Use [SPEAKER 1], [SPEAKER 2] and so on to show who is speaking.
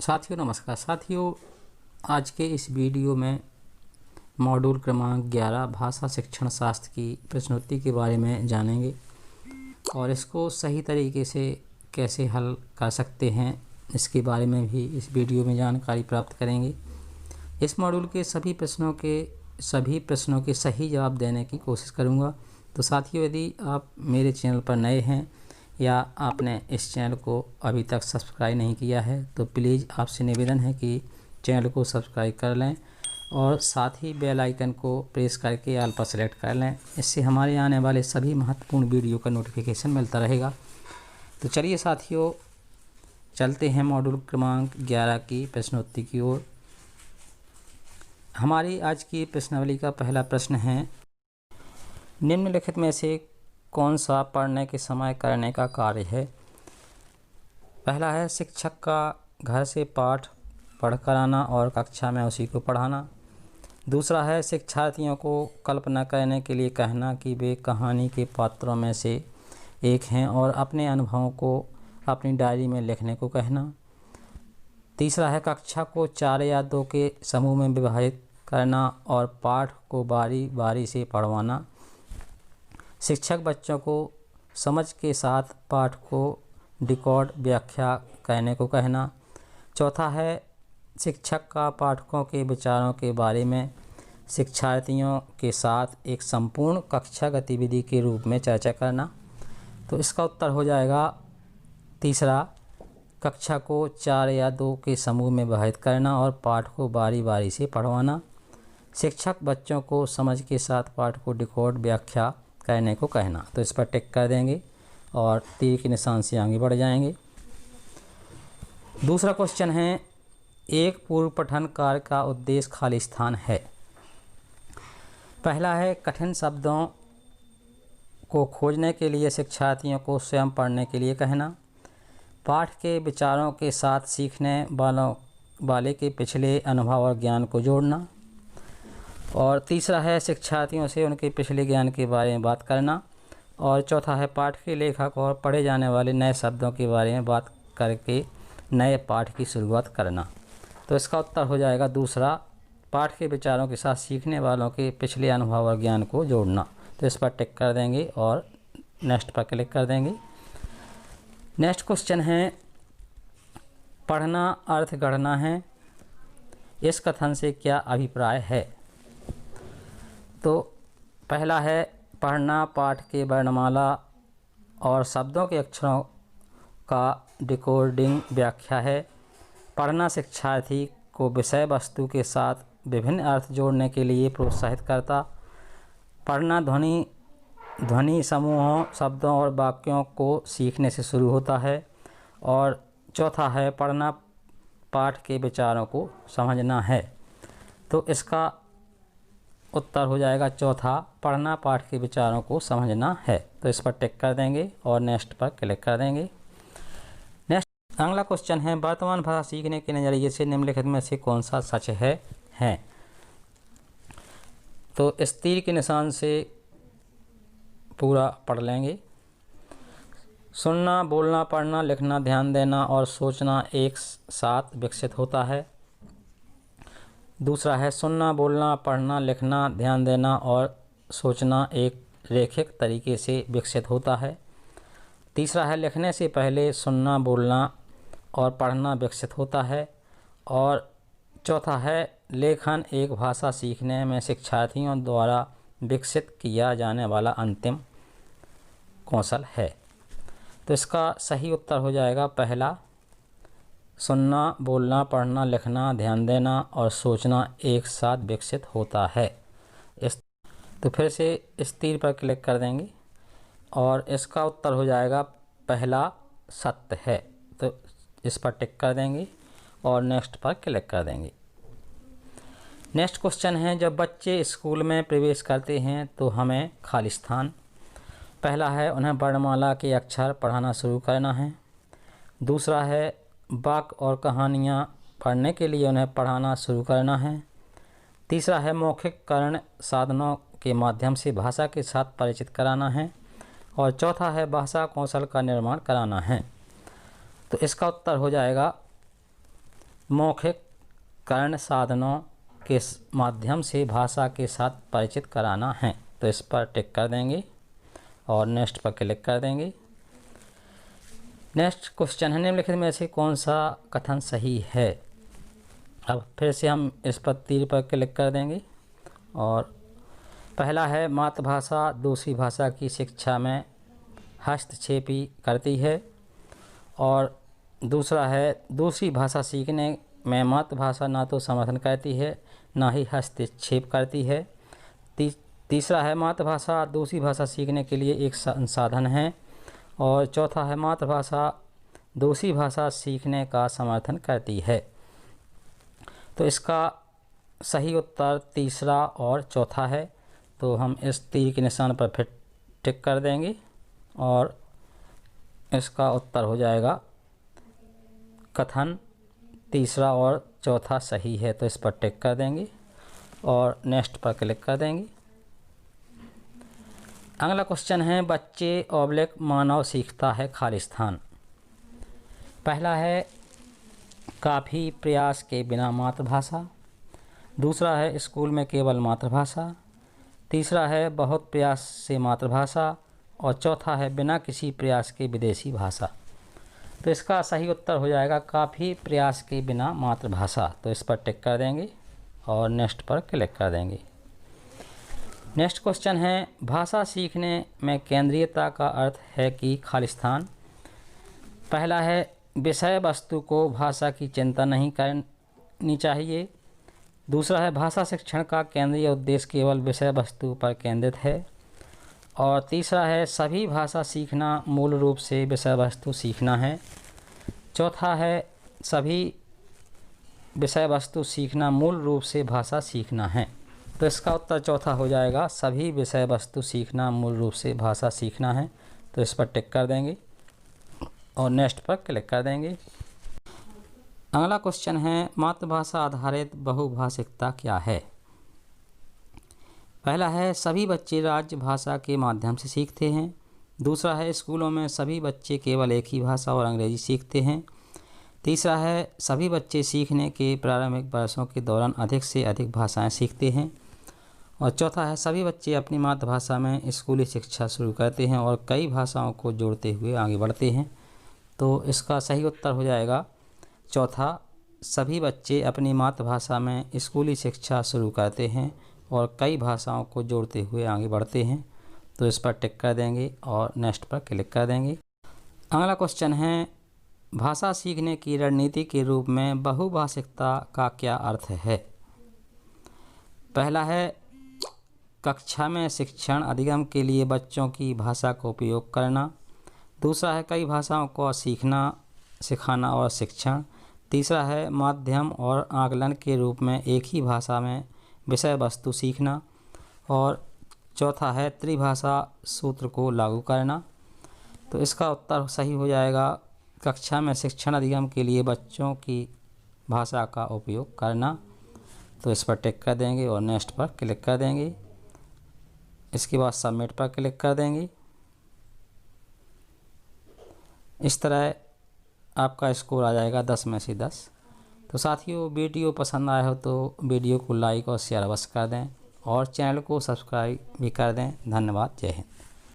[SPEAKER 1] साथियों नमस्कार। साथियों, आज के इस वीडियो में मॉड्यूल क्रमांक 11 भाषा शिक्षण शास्त्र की प्रश्नोत्तरी के बारे में जानेंगे और इसको सही तरीके से कैसे हल कर सकते हैं इसके बारे में भी इस वीडियो में जानकारी प्राप्त करेंगे। इस मॉड्यूल के सभी प्रश्नों के सही जवाब देने की कोशिश करूंगा। तो साथियों, यदि आप मेरे चैनल पर नए हैं या आपने इस चैनल को अभी तक सब्सक्राइब नहीं किया है तो प्लीज़ आपसे निवेदन है कि चैनल को सब्सक्राइब कर लें और साथ ही बेल आइकन को प्रेस करके ऑल पर सेलेक्ट कर लें। इससे हमारे आने वाले सभी महत्वपूर्ण वीडियो का नोटिफिकेशन मिलता रहेगा। तो चलिए साथियों, चलते हैं मॉड्यूल क्रमांक 11 की प्रश्नोत्तरी की ओर। हमारी आज की प्रश्नावली का पहला प्रश्न है, निम्नलिखित में से कौन सा पढ़ने के समय करने का कार्य है। पहला है शिक्षक का घर से पाठ पढ़ कर आना और कक्षा में उसी को पढ़ाना। दूसरा है शिक्षार्थियों को कल्पना करने के लिए कहना कि वे कहानी के पात्रों में से एक हैं और अपने अनुभवों को अपनी डायरी में लिखने को कहना। तीसरा है कक्षा को 4 या 2 के समूह में विभाजित करना और पाठ को बारी बारी से पढ़वाना। शिक्षक बच्चों को समझ के साथ पाठ को डिकोड व्याख्या करने को कहना। चौथा है शिक्षक का पाठकों के विचारों के बारे में शिक्षार्थियों के साथ एक संपूर्ण कक्षा गतिविधि के रूप में चर्चा करना। तो इसका उत्तर हो जाएगा तीसरा, कक्षा को 4 या 2 के समूह में विभाजित करना और पाठ को बारी बारी से पढ़वाना। शिक्षक बच्चों को समझ के साथ पाठ को डिकोड व्याख्या करने को कहना। तो इस पर टिक कर देंगे और तीर के निशान से आगे बढ़ जाएंगे। दूसरा क्वेश्चन है, एक पूर्व पठन कार्य का उद्देश्य खाली स्थान है। पहला है कठिन शब्दों को खोजने के लिए शिक्षार्थियों को स्वयं पढ़ने के लिए कहना। पाठ के विचारों के साथ सीखने वाले के पिछले अनुभव और ज्ञान को जोड़ना। और तीसरा है शिक्षार्थियों से उनके पिछले ज्ञान के बारे में बात करना। और चौथा है पाठ के लेखक और पढ़े जाने वाले नए शब्दों के बारे में बात करके नए पाठ की शुरुआत करना। तो इसका उत्तर हो जाएगा दूसरा, पाठ के विचारों के साथ सीखने वालों के पिछले अनुभव और ज्ञान को जोड़ना। तो इस पर टिक कर देंगे और नेक्स्ट पर क्लिक कर देंगे। नेक्स्ट क्वेश्चन है, पढ़ना अर्थ गढ़ना है, इस कथन से क्या अभिप्राय है। तो पहला है पढ़ना पाठ के वर्णमाला और शब्दों के अक्षरों का डिकोडिंग व्याख्या है। पढ़ना शिक्षार्थी को विषय वस्तु के साथ विभिन्न अर्थ जोड़ने के लिए प्रोत्साहित करता। पढ़ना ध्वनि समूहों शब्दों और वाक्यों को सीखने से शुरू होता है। और चौथा है पढ़ना पाठ के विचारों को समझना है। तो इसका उत्तर हो जाएगा चौथा, पढ़ना पाठ के विचारों को समझना है। तो इस पर टिक कर देंगे और नेक्स्ट पर क्लिक कर देंगे। नेक्स्ट अगला क्वेश्चन है, वर्तमान भाषा सीखने के नज़रिए से निम्नलिखित में से कौन सा सच है। तो इस तीर के निशान से पूरा पढ़ लेंगे। सुनना, बोलना, पढ़ना, लिखना, ध्यान देना और सोचना एक साथ विकसित होता है। दूसरा है सुनना, बोलना, पढ़ना, लिखना, ध्यान देना और सोचना एक रैखिक तरीके से विकसित होता है। तीसरा है लिखने से पहले सुनना, बोलना और पढ़ना विकसित होता है। और चौथा है लेखन एक भाषा सीखने में शिक्षार्थियों द्वारा विकसित किया जाने वाला अंतिम कौशल है। तो इसका सही उत्तर हो जाएगा पहला, सुनना, बोलना, पढ़ना, लिखना, ध्यान देना और सोचना एक साथ विकसित होता है। तो फिर से इस तीर पर क्लिक कर देंगे और इसका उत्तर हो जाएगा पहला सत्य है। तो इस पर टिक कर देंगे और नेक्स्ट पर क्लिक कर देंगे। नेक्स्ट क्वेश्चन है, जब बच्चे स्कूल में प्रवेश करते हैं तो हमें खाली स्थान। पहला है उन्हें वर्णमाला के अक्षर पढ़ाना शुरू करना है। दूसरा है वाक्य और कहानियाँ पढ़ने के लिए उन्हें पढ़ाना शुरू करना है। तीसरा है मौखिककरण साधनों के माध्यम से भाषा के साथ परिचित कराना है। और चौथा है भाषा कौशल का निर्माण कराना है। तो इसका उत्तर हो जाएगा मौखिक कर्ण साधनों के माध्यम से भाषा के साथ परिचित कराना है। तो इस पर टिक कर देंगे और नेक्स्ट पर क्लिक कर देंगे। नेक्स्ट क्वेश्चन है, निम्नलिखित में से कौन सा कथन सही है। अब फिर से हम इस पर तीर पर क्लिक कर देंगे और पहला है मातृभाषा दूसरी भाषा की शिक्षा में हस्तक्षेप करती है, और दूसरा है दूसरी भाषा सीखने में मातृभाषा ना तो समर्थन करती है ना ही हस्तक्षेप करती है। तीसरा है मातृभाषा दूसरी भाषा सीखने के लिए एक संसाधन है, और चौथा है मातृभाषा दूसरी भाषा सीखने का समर्थन करती है। तो इसका सही उत्तर तीसरा और चौथा है। तो हम इस तीर के निशान पर फिर टिक कर देंगे और इसका उत्तर हो जाएगा कथन तीसरा और चौथा सही है। तो इस पर टिक कर देंगे और नेक्स्ट पर क्लिक कर देंगे। अगला क्वेश्चन है, बच्चे ऑब्लिक मानव सीखता है खालिस्तान। पहला है काफ़ी प्रयास के बिना मातृभाषा, दूसरा है स्कूल में केवल मातृभाषा, तीसरा है बहुत प्रयास से मातृभाषा, और चौथा है बिना किसी प्रयास के विदेशी भाषा। तो इसका सही उत्तर हो जाएगा काफ़ी प्रयास के बिना मातृभाषा। तो इस पर टिक कर देंगे और नेक्स्ट पर क्लिक कर देंगे। नेक्स्ट क्वेश्चन है, भाषा सीखने में केंद्रीयता का अर्थ है कि खालिस्तान। पहला है विषय वस्तु को भाषा की चिंता नहीं करनी चाहिए, दूसरा है भाषा शिक्षण का केंद्रीय उद्देश्य केवल विषय वस्तु पर केंद्रित है, और तीसरा है सभी भाषा सीखना मूल रूप से विषय वस्तु सीखना है, चौथा है सभी विषय वस्तु सीखना मूल रूप से भाषा सीखना है। तो इसका उत्तर चौथा हो जाएगा, सभी विषय वस्तु सीखना मूल रूप से भाषा सीखना है। तो इस पर टिक कर देंगे और नेक्स्ट पर क्लिक कर देंगे। अगला क्वेश्चन है, मातृभाषा आधारित बहुभाषिकता क्या है। पहला है सभी बच्चे राज्य भाषा के माध्यम से सीखते हैं, दूसरा है स्कूलों में सभी बच्चे केवल एक ही भाषा और अंग्रेजी सीखते हैं, तीसरा है सभी बच्चे सीखने के प्रारंभिक वर्षों के दौरान अधिक से अधिक भाषाएं सीखते हैं, और चौथा है सभी बच्चे अपनी मातृभाषा में स्कूली शिक्षा शुरू करते हैं और कई भाषाओं को जोड़ते हुए आगे बढ़ते हैं। तो इसका सही उत्तर हो जाएगा चौथा, सभी बच्चे अपनी मातृभाषा में स्कूली शिक्षा शुरू करते हैं और कई भाषाओं को जोड़ते हुए आगे बढ़ते हैं। तो इस पर टिक कर देंगे और नेक्स्ट पर क्लिक कर देंगे। अगला क्वेश्चन है, भाषा सीखने की रणनीति के रूप में बहुभाषिकता का क्या अर्थ है। पहला है कक्षा में शिक्षण अधिगम के लिए बच्चों की भाषा का उपयोग करना, दूसरा है कई भाषाओं को सीखना सिखाना और शिक्षण, तीसरा है माध्यम और आकलन के रूप में एक ही भाषा में विषय वस्तु सीखना, और चौथा है त्रिभाषा सूत्र को लागू करना। तो इसका उत्तर सही हो जाएगा कक्षा में शिक्षण अधिगम के लिए बच्चों की भाषा का उपयोग करना। तो इस पर टिक कर देंगे और नेक्स्ट पर क्लिक कर देंगे। इसके बाद सबमिट पर क्लिक कर देंगे। इस तरह आपका स्कोर आ जाएगा 10 में से 10। तो साथियों, वीडियो पसंद आया हो तो वीडियो को लाइक और शेयर अवश्य कर दें और चैनल को सब्सक्राइब भी कर दें। धन्यवाद। जय हिंद।